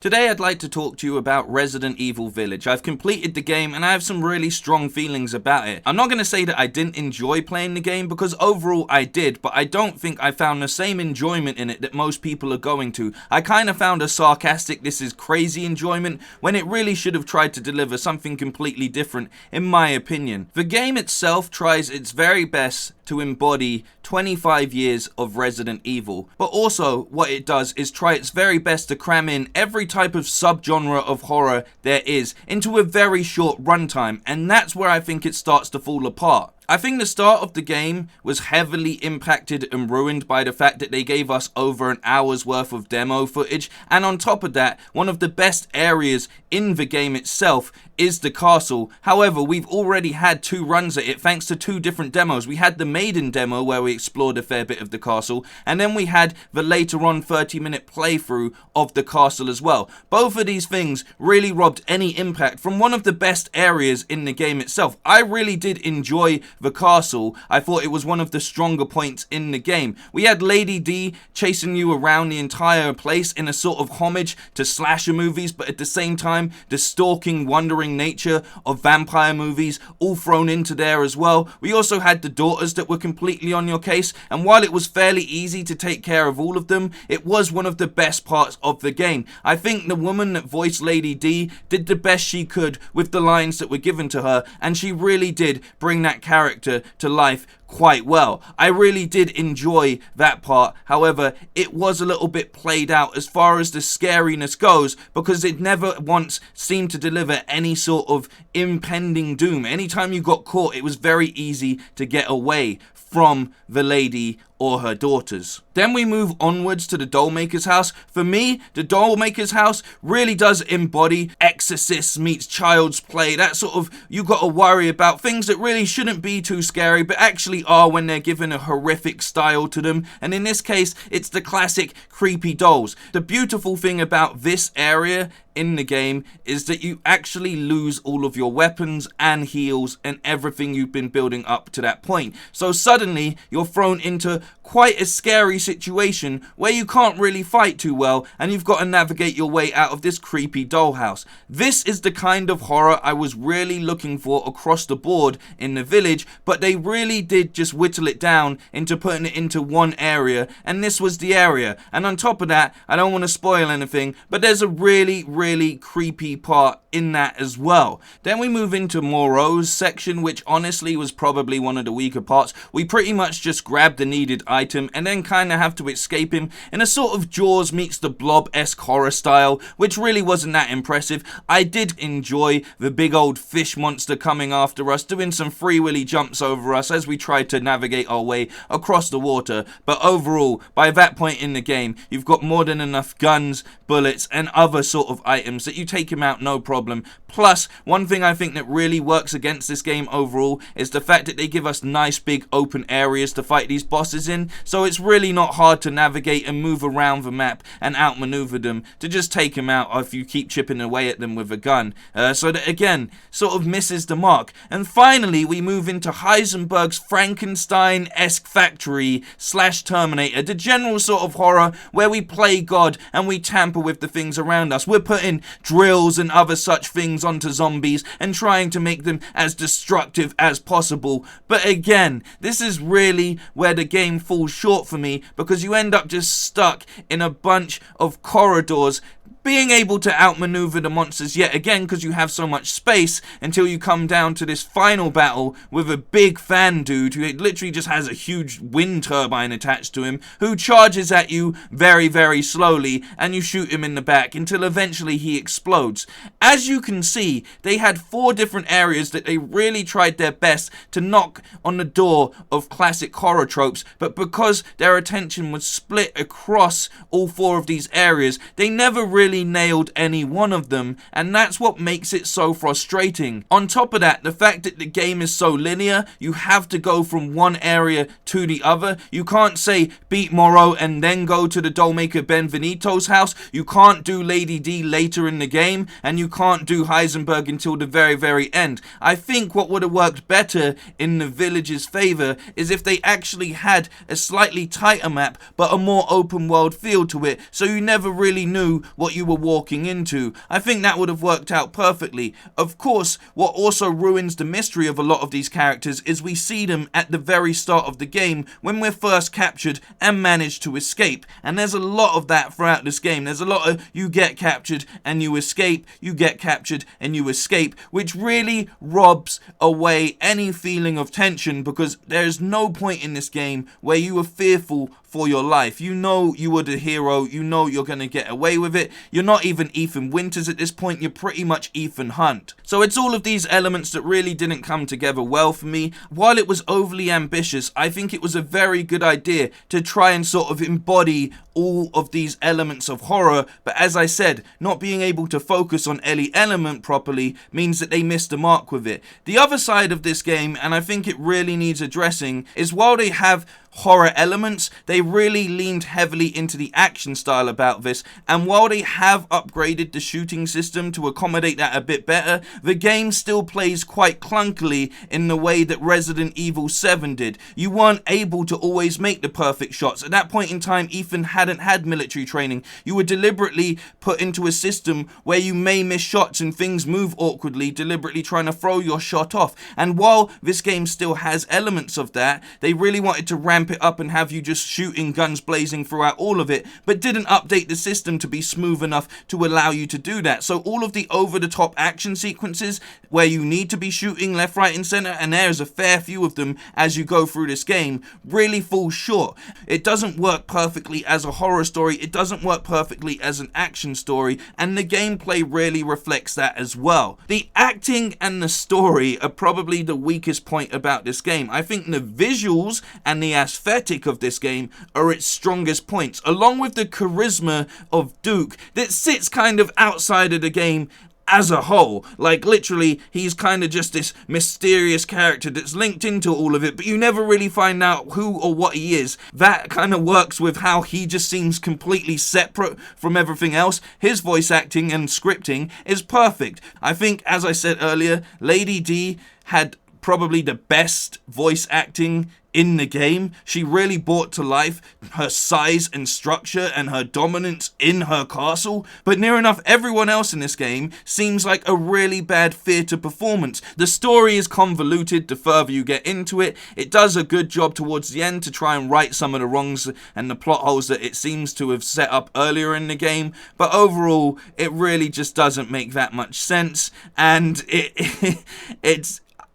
Today I'd like to talk to you about Resident Evil Village. I've completed the game and I have some really strong feelings about it. I'm not going to say that I didn't enjoy playing the game because overall I did, but I don't think I found the same enjoyment in it that most people are going to. I kind of found a sarcastic, this is crazy enjoyment when it really should have tried to deliver something completely different in my opinion. The game itself tries its very best to embody 25 years of Resident Evil, but also what it does is try its very best to cram in every type of subgenre of horror there is into a very short runtime, and that's where I think it starts to fall apart. I think the start of the game was heavily impacted and ruined by the fact that they gave us over an hour's worth of demo footage, and on top of that, one of the best areas in the game itself is the castle. However, we've already had two runs at it thanks to two different demos. We had the maiden demo where we explored a fair bit of the castle, and then we had the later on 30-minute playthrough of the castle as well. Both of these things really robbed any impact from one of the best areas in the game itself. I really did enjoy the castle. I thought it was one of the stronger points in the game. We had Lady D chasing you around the entire place in a sort of homage to slasher movies, but at the same time the stalking, wandering nature of vampire movies all thrown into there as well. We also had the daughters that were completely on your case, and while it was fairly easy to take care of all of them, it was one of the best parts of the game. I think the woman that voiced Lady D did the best she could with the lines that were given to her, and she really did bring that character to life quite well. I really did enjoy that part. However, it was a little bit played out as far as the scariness goes because it never once seemed to deliver any sort of impending doom. Anytime you got caught, it was very easy to get away from the lady or her daughters. Then we move onwards to the Dollmaker's house. For me, the Dollmaker's house really does embody Exorcist meets Child's Play. That sort of, you gotta worry about things that really shouldn't be too scary, but actually are when they're given a horrific style to them. And in this case, it's the classic creepy dolls. The beautiful thing about this area in the game is that you actually lose all of your weapons and heals and everything you've been building up to that point. So suddenly you're thrown into quite a scary situation where you can't really fight too well and you've got to navigate your way out of this creepy dollhouse. This is the kind of horror I was really looking for across the board in the village, but they really did just whittle it down into putting it into one area, and this was the area. And on top of that, I don't want to spoil anything, but there's a really creepy part in that as well. Then we move into Moreau's section, which honestly was probably one of the weaker parts. We pretty much just grab the needed item and then kind of have to escape him in a sort of Jaws meets the Blob-esque horror style, which really wasn't that impressive. I did enjoy the big old fish monster coming after us, doing some free willy jumps over us as we tried to navigate our way across the water, but overall, by that point in the game, you've got more than enough guns, bullets, and other sort of items that you take him out no problem. Plus, one thing I think that really works against this game overall is the fact that they give us nice big open areas to fight these bosses in, so it's really not hard to navigate and move around the map and outmaneuver them to just take them out if you keep chipping away at them with a gun. So that again, sort of misses the mark. And finally, we move into Heisenberg's Frankenstein-esque factory / Terminator, the general sort of horror where we play God and we tamper with the things around us. We're putting drills and other such things onto zombies and trying to make them as destructive as possible. But again, this is really where the game falls short for me because you end up just stuck in a bunch of corridors being able to outmaneuver the monsters yet again because you have so much space until you come down to this final battle with a big fan dude who literally just has a huge wind turbine attached to him who charges at you very slowly, and you shoot him in the back until eventually he explodes. As you can see, they had 4 different areas that they really tried their best to knock on the door of classic horror tropes, but because their attention was split across all 4 of these areas, they never really nailed any one of them, and that's what makes it so frustrating. On top of that, the fact that the game is so linear, you have to go from one area to the other. You can't say beat Moreau and then go to the Dollmaker Benvenuto's house. You can't do Lady D later in the game, and you can't do Heisenberg until the very end. I think what would have worked better in the village's favor is if they actually had a slightly tighter map but a more open world feel to it, so you never really knew what you you were walking into. I think that would have worked out perfectly. Of course, what also ruins the mystery of a lot of these characters is we see them at the very start of the game when we're first captured and manage to escape. And there's a lot of that throughout this game. There's a lot of you get captured and you escape, you get captured and you escape, which really robs away any feeling of tension, because there's no point in this game where you are fearful for your life. You know you were the hero, you know you're going to get away with it. You're not even Ethan Winters at this point, you're pretty much Ethan Hunt. So it's all of these elements that really didn't come together well for me. While it was overly ambitious, I think it was a very good idea to try and sort of embody all of these elements of horror, but as I said, not being able to focus on any element properly means that they missed the mark with it. The other side of this game, and I think it really needs addressing, is while they have horror elements, they really leaned heavily into the action style about this, and while they have upgraded the shooting system to accommodate that a bit better, the game still plays quite clunkily in the way that Resident Evil 7 did. You weren't able to always make the perfect shots. At that point in time, Ethan hadn't had military training. You were deliberately put into a system where you may miss shots and things move awkwardly, deliberately trying to throw your shot off. And while this game still has elements of that, they really wanted to ramp it up and have you just shooting guns blazing throughout all of it, but didn't update the system to be smooth enough to allow you to do that. So all of the over-the-top action sequences where you need to be shooting left, right and center, and there's a fair few of them as you go through this game, really fall short. It doesn't work perfectly as a horror story, it doesn't work perfectly as an action story, and the gameplay really reflects that as well. The acting and the story are probably the weakest point about this game. I think the visuals and the aesthetic of this game are its strongest points, along with the charisma of Duke that sits kind of outside of the game as a whole. Like, literally, he's kind of just this mysterious character that's linked into all of it, but you never really find out who or what he is. That kind of works with how he just seems completely separate from everything else. His voice acting and scripting is perfect. I think, as I said earlier, Lady D had probably the best voice acting in the game. She really brought to life her size and structure and her dominance in her castle, but near enough everyone else in this game seems like a really bad theatre performance. The story is convoluted the further you get into it. It does a good job towards the end to try and right some of the wrongs and the plot holes that it seems to have set up earlier in the game, but overall it really just doesn't make that much sense, and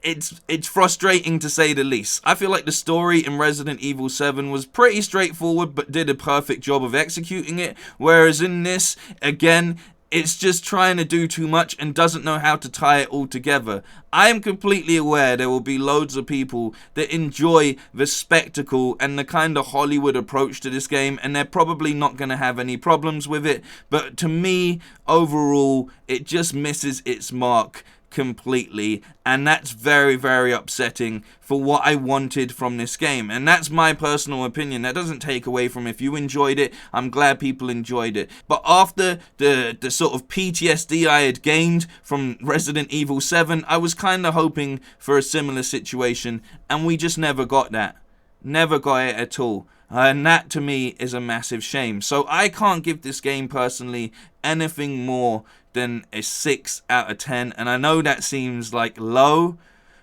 it's frustrating to say the least. I feel like the story in Resident Evil 7 was pretty straightforward but did a perfect job of executing it, whereas in this, again, it's just trying to do too much and doesn't know how to tie it all together. I am completely aware there will be loads of people that enjoy the spectacle and the kind of Hollywood approach to this game, and they're probably not going to have any problems with it, but to me, overall, it just misses its mark completely, and that's very, very upsetting for what I wanted from this game. And that's my personal opinion. That doesn't take away from if you enjoyed it. I'm glad people enjoyed it, but after the sort of PTSD I had gained from Resident Evil 7, I was kind of hoping for a similar situation, and we just never got that. Never got it at all. And that to me is a massive shame. So I can't give this game personally anything more than a 6 out of 10. And I know that seems like low,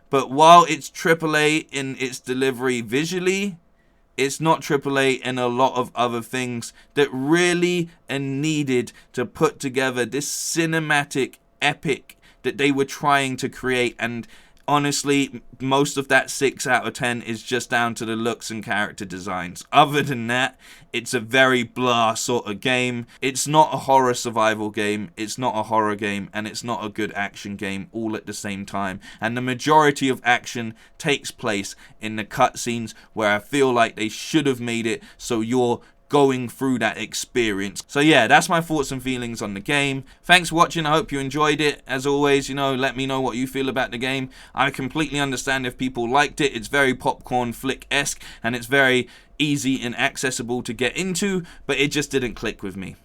but while it's AAA in its delivery visually, it's not AAA in a lot of other things that really are needed to put together this cinematic epic that they were trying to create. And honestly, most of that 6 out of 10 is just down to the looks and character designs. Other than that, it's a very blah sort of game. It's not a horror survival game, it's not a horror game, and it's not a good action game all at the same time. And the majority of action takes place in the cutscenes, where I feel like they should have made it so you're going through that experience. So yeah, that's my thoughts and feelings on the game. Thanks for watching. I hope you enjoyed it. As always, let me know what you feel about the game. I completely understand if people liked it. It's very popcorn flick-esque and it's very easy and accessible to get into, but it just didn't click with me.